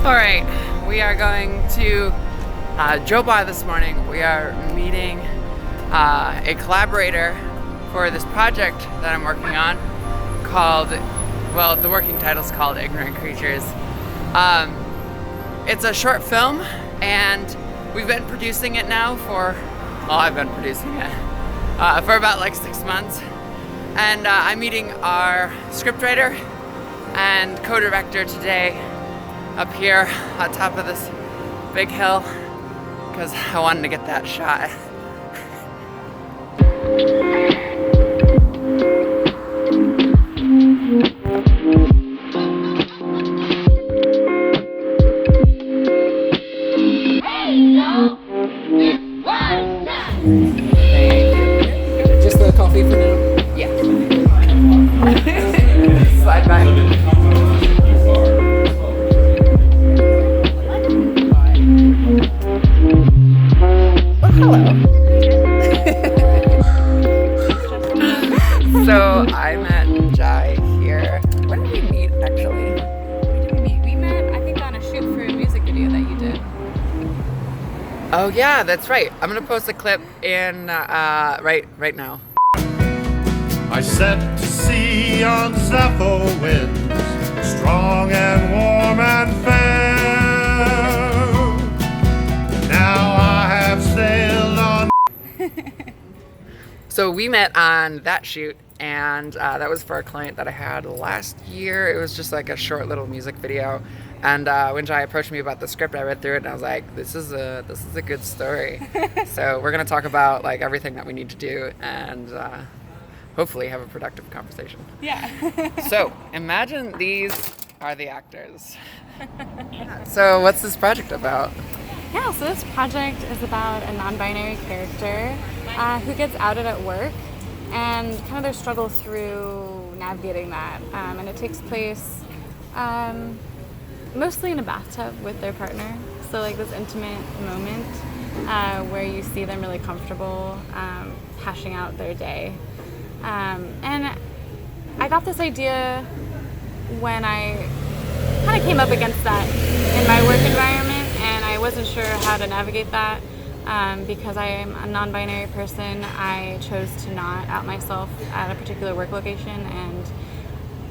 Alright, we are going to Joe Bar this morning. We are meeting a collaborator for this project that I'm working on called, well, the working title is called Ignorant Creatures. It's a short film and we've been producing it now for, well, I've been producing it for about like 6 months. And I'm meeting our scriptwriter and co-director today up here on top of this big hill because I wanted to get that shot. Thank you. Just the coffee for now? Yeah. Slide by. So I met Jai here. When did we meet, actually? When did we meet? We met, I think, on a shoot for a music video that you did. Oh yeah, that's right. I'm gonna post a clip in right now. I set to sea on Sappho winds, strong and warm and fair. Now I have sailed on. So we met on that shoot, and that was for a client that I had last year. It was just like a short little music video. And when Jai approached me about the script, I read through it and I was like, this is a good story. So we're gonna talk about like everything that we need to do and hopefully have a productive conversation. Yeah. So imagine these are the actors. So what's this project about? Yeah, so this project is about a non-binary character who gets outed at work and kind of their struggle through navigating that. And it takes place mostly in a bathtub with their partner. So like this intimate moment where you see them really comfortable hashing out their day. And I got this idea when I kind of came up against that in my work environment, and I wasn't sure how to navigate that. Because I am a non-binary person, I chose to not out myself at a particular work location, and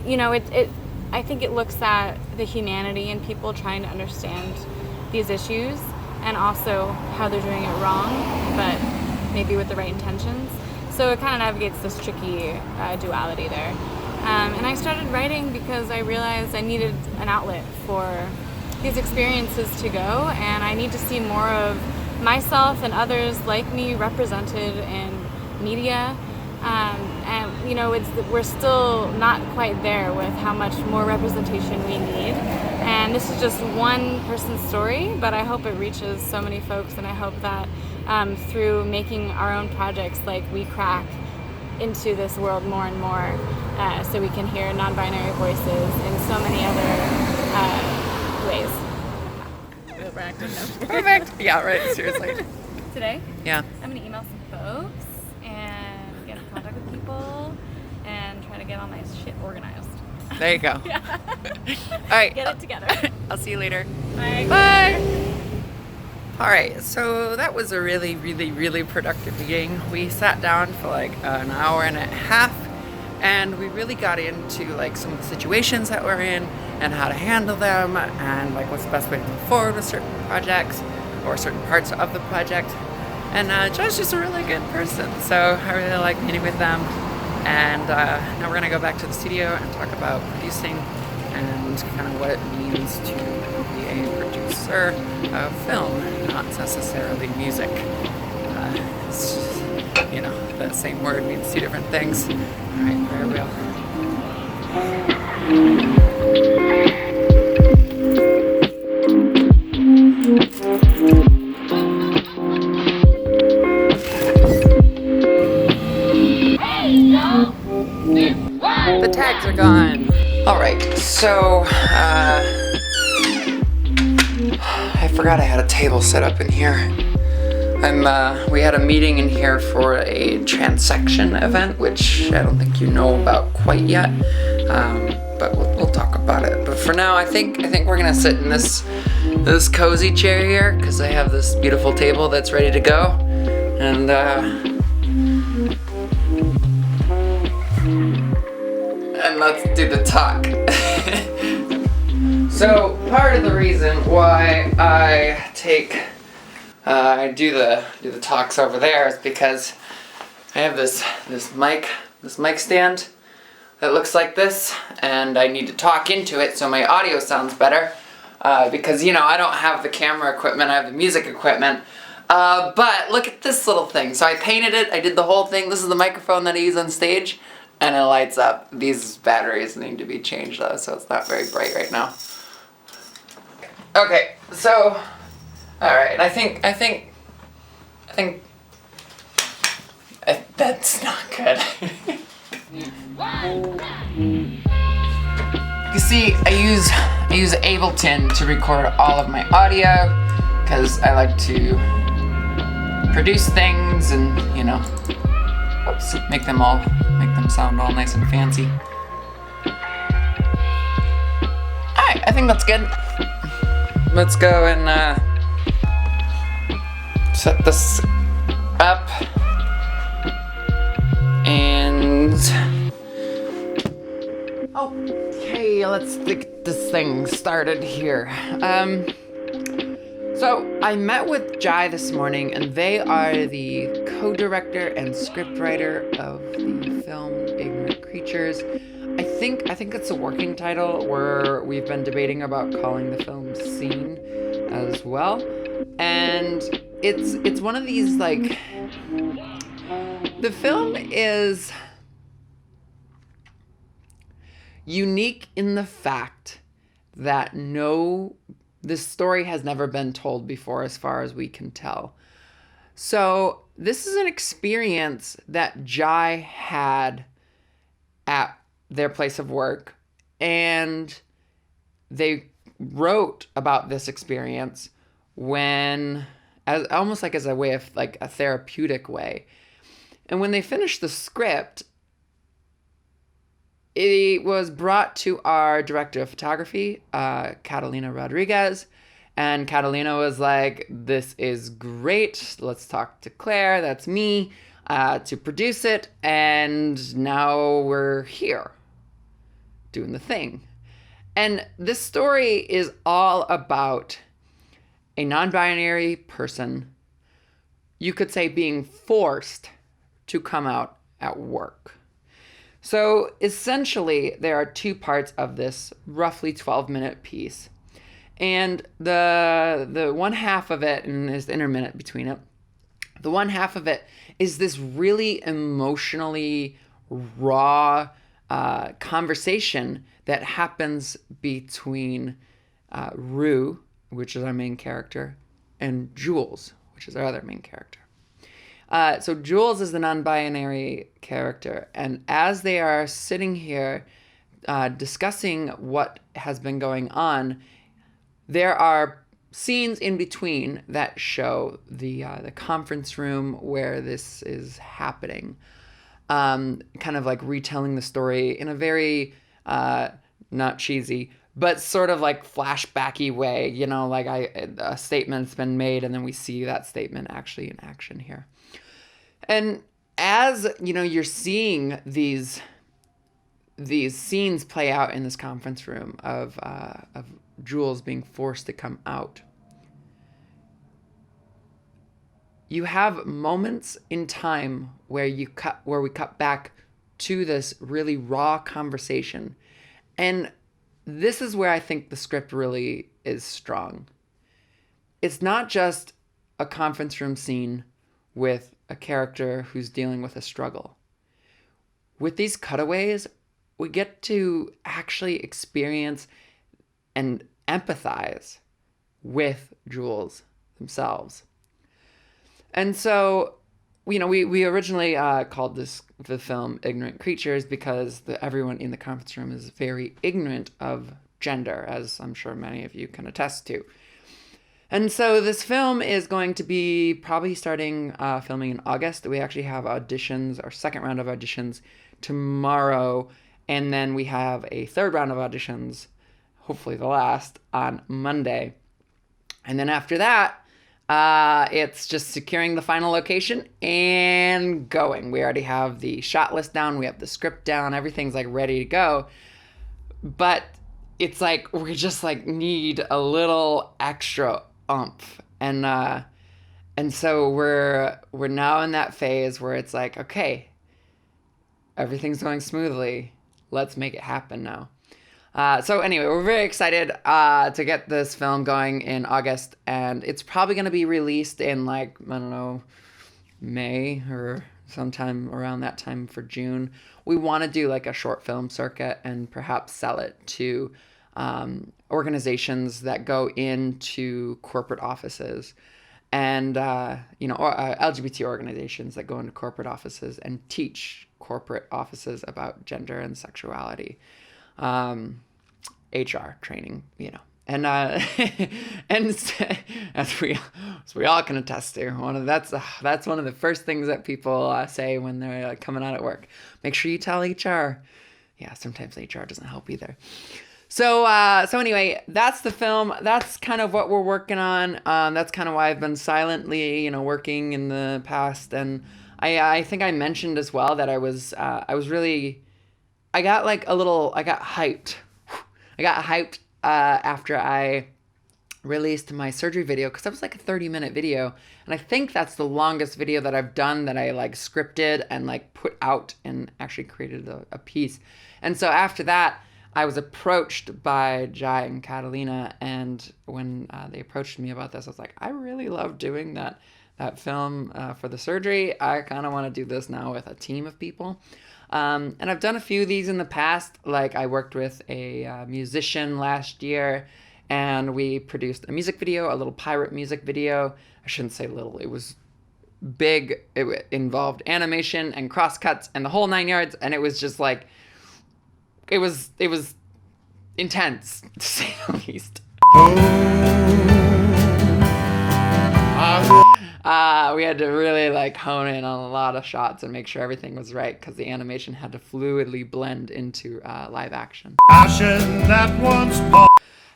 you know, I think it looks at the humanity in people trying to understand these issues and also how they're doing it wrong, but maybe with the right intentions. So it kind of navigates this tricky duality there. And I started writing because I realized I needed an outlet for these experiences to go, and I need to see more of myself and others like me represented in media. And you know, we're still not quite there with how much more representation we need. And this is just one person's story, but I hope it reaches so many folks, and I hope that through making our own projects, like we crack into this world more and more, so we can hear non-binary voices in so many other ways. Perfect. Yeah, right. Seriously. Today? Yeah. I'm gonna email some folks and get in contact with people and try to get all my shit organized. There you go. Yeah. All right. Get it together. I'll see you later. Bye. Bye. All right. So that was a really, really, really productive meeting. We sat down for like an hour and a half, and we really got into like some of the situations that we're in and how to handle them, and like what's the best way to move forward with certain projects or certain parts of the project. And Joe's just a really good person, so I really like meeting with them. And now we're gonna go back to the studio and talk about producing and kind of what it means to be a producer of film, not necessarily music. It's just, you know, the same word means two different things. All right, very well. The tags are gone. All right, so I forgot I had a table set up in here. We had a meeting in here for a transection event, which I don't think you know about quite yet. but we'll talk about it. But for now, I think we're gonna sit in this cozy chair here because I have this beautiful table that's ready to go, and let's do the talk. So part of the reason why I do the talks over there is because I have this mic stand that looks like this, and I need to talk into it so my audio sounds better, because I don't have the camera equipment, I have the music equipment. But look at this little thing. So I painted it, I did the whole thing. This is the microphone that I use on stage, and it lights up. These batteries need to be changed though, so it's not very bright right now. Okay, so, alright, I think that's not good. You see, I use Ableton to record all of my audio because I like to produce things and make them sound all nice and fancy. Alright, I think that's good. Let's go and set this up. And okay, let's get this thing started here. So I met with Jai this morning, and they are the co-director and scriptwriter of the film Ignorant Creatures. I think it's a working title where we've been debating about calling the film Scene as well. And it's one of these, like, the film is unique in the fact that this story has never been told before as far as we can tell. So this is an experience that Jai had at their place of work, and they wrote about this experience almost like as a way of, like, a therapeutic way. And when they finished the script, it was brought to our director of photography, Catalina Rodriguez. And Catalina was like, this is great. Let's talk to Claire, that's me, to produce it. And now we're here doing the thing. And this story is all about a non-binary person, you could say, being forced to come out at work. So essentially, there are two parts of this roughly 12-minute piece. And the one half of it, and there's the intermittent between it, the one half of it is this really emotionally raw conversation that happens between Rue, which is our main character, and Jules, which is our other main character. So Jules is the non-binary character, and as they are sitting here discussing what has been going on, there are scenes in between that show the conference room where this is happening, kind of like retelling the story in a very not cheesy, but sort of like flashbacky way, like a statement's been made and then we see that statement actually in action here. And as, you're seeing these scenes play out in this conference room of Jules being forced to come out, you have moments in time where we cut back to this really raw conversation. And this is where I think the script really is strong. It's not just a conference room scene with a character who's dealing with a struggle. With these cutaways, we get to actually experience and empathize with Jules themselves. And so, we originally called the film Ignorant Creatures because everyone in the conference room is very ignorant of gender, as I'm sure many of you can attest to. And so this film is going to be probably starting filming in August. We actually have auditions, our second round of auditions, tomorrow. And then we have a third round of auditions, hopefully the last, on Monday. And then after that, it's just securing the final location and going. We already have the shot list down. We have the script down. Everything's like ready to go. But it's like we just like need a little extra oomph. And so we're now in that phase where it's like, okay, everything's going smoothly. Let's make it happen now. So anyway, we're very excited to get this film going in August, and it's probably going to be released in like, I don't know, May or sometime around that time for June. We want to do like a short film circuit and perhaps sell it to organizations that go into corporate offices and, LGBT organizations that go into corporate offices and teach corporate offices about gender and sexuality. HR training, and as we all can attest to, that's one of the first things that people say when they're like, coming out at work. Make sure you tell HR. Yeah, sometimes HR doesn't help either. So anyway, that's the film. That's kind of what we're working on. That's kind of why I've been silently, working in the past. And I think I mentioned as well that I got hyped. I got hyped after I released my surgery video, because that was like a 30-minute video. And I think that's the longest video that I've done that I like scripted and like put out and actually created a piece. And so after that, I was approached by Jai and Catalina. And when they approached me about this, I was like, I really love doing that film for the surgery. I kind of want to do this now with a team of people. And I've done a few of these in the past. Like I worked with a musician last year, and we produced a music video, a little pirate music video. I shouldn't say little, it was big. It involved animation and crosscuts and the whole 9 yards. And it was just like, it was intense, to say the least. We had to really like hone in on a lot of shots and make sure everything was right, because the animation had to fluidly blend into live action.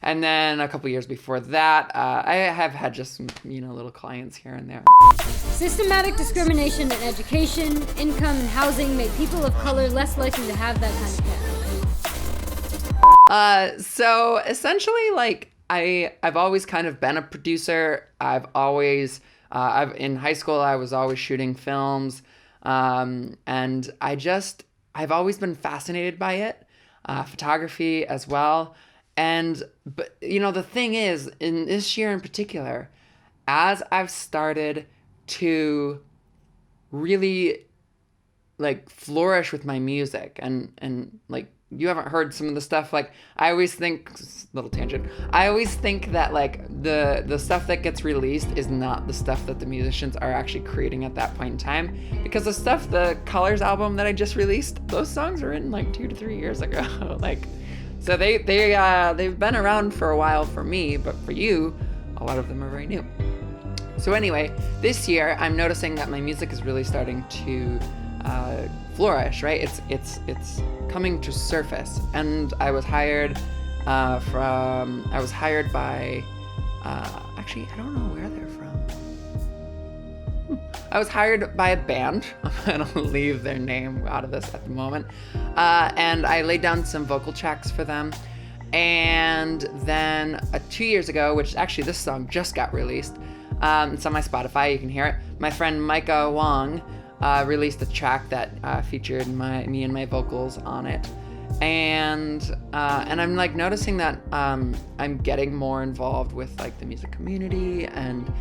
And then a couple years before that, I have had just some, little clients here and there. Systematic discrimination in education, income, and housing make people of color less likely to have that kind of care. So essentially, like I've always kind of been a producer. I've in high school, I was always shooting films, and I've always been fascinated by it, photography as well. But the thing is, in this year in particular, as I've started to really like flourish with my music and like, you haven't heard some of the stuff, like I always think, little tangent, I always think that like the stuff that gets released is not the stuff that the musicians are actually creating at that point in time, because the Colors album that I just released, those songs are written like 2 to 3 years ago. Like, so they've been around for a while for me, but for you, a lot of them are very new. So anyway, this year I'm noticing that my music is really starting to flourish, right? It's coming to surface. And I was hired by actually, I don't know where they're from. I was hired by a band. I'm gonna leave their name out of this at the moment. And I laid down some vocal tracks for them. And then 2 years ago, which actually this song just got released, it's on my Spotify, you can hear it. My friend Micah Wong released a track that featured me and my vocals on it. And I'm like noticing that I'm getting more involved with like the music community, and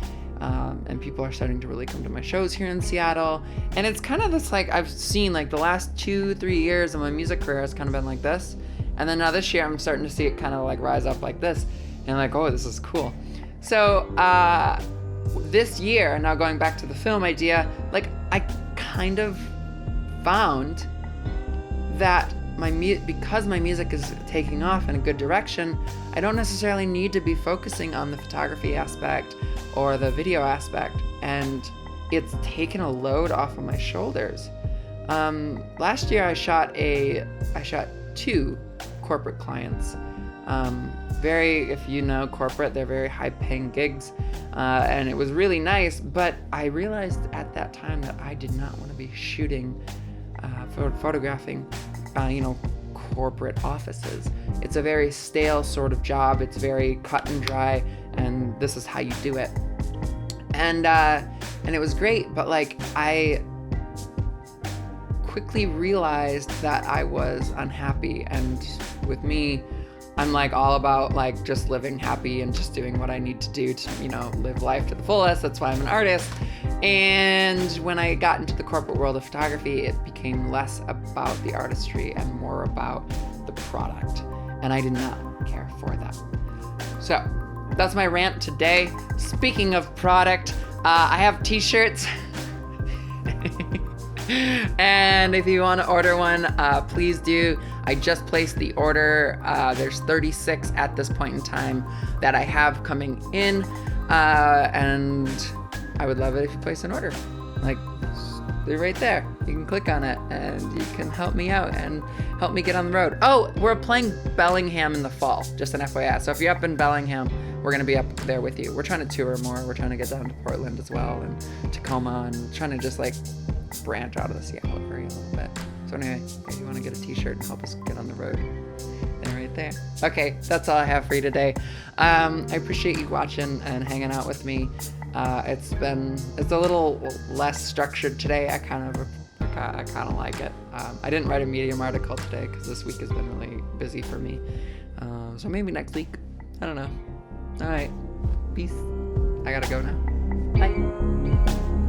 people are starting to really come to my shows here in Seattle. And it's kind of this like, I've seen like the last 2-3 years of my music career has kind of been like this. And then now this year I'm starting to see it kind of like rise up like this. And like, oh, this is cool. So this year, now going back to the film idea, like I kind of found that because my music is taking off in a good direction, I don't necessarily need to be focusing on the photography aspect or the video aspect, and it's taken a load off of my shoulders. Last year I shot 2 corporate clients. If you know corporate, they're very high-paying gigs, and it was really nice. But I realized at that time that I did not want to be shooting, photographing, corporate offices. It's a very stale sort of job. It's very cut and dry, and this is how you do it. And it was great, but like I quickly realized that I was unhappy, and with me, I'm like all about like just living happy and just doing what I need to do to, live life to the fullest. That's why I'm an artist. And when I got into the corporate world of photography, it became less about the artistry and more about the product. And I did not care for that. So that's my rant today. Speaking of product, I have t-shirts. And if you want to order one, please do. I just placed the order. There's 36 at this point in time that I have coming in. And I would love it if you place an order. Like, they're right there. You can click on it and you can help me out and help me get on the road. Oh, we're playing Bellingham in the fall, just an FYI. So if you're up in Bellingham, we're going to be up there with you. We're trying to tour more. We're trying to get down to Portland as well, and Tacoma, and trying to just like branch out of the Seattle area a little bit. So anyway, if you want to get a t-shirt and help us get on the road, they're right there. Okay, that's all I have for you today. I appreciate you watching and hanging out with me. It's a little less structured today. I kind of like it. I didn't write a Medium article today because this week has been really busy for me. So maybe next week. I don't know. All right. Peace. I gotta go now. Bye.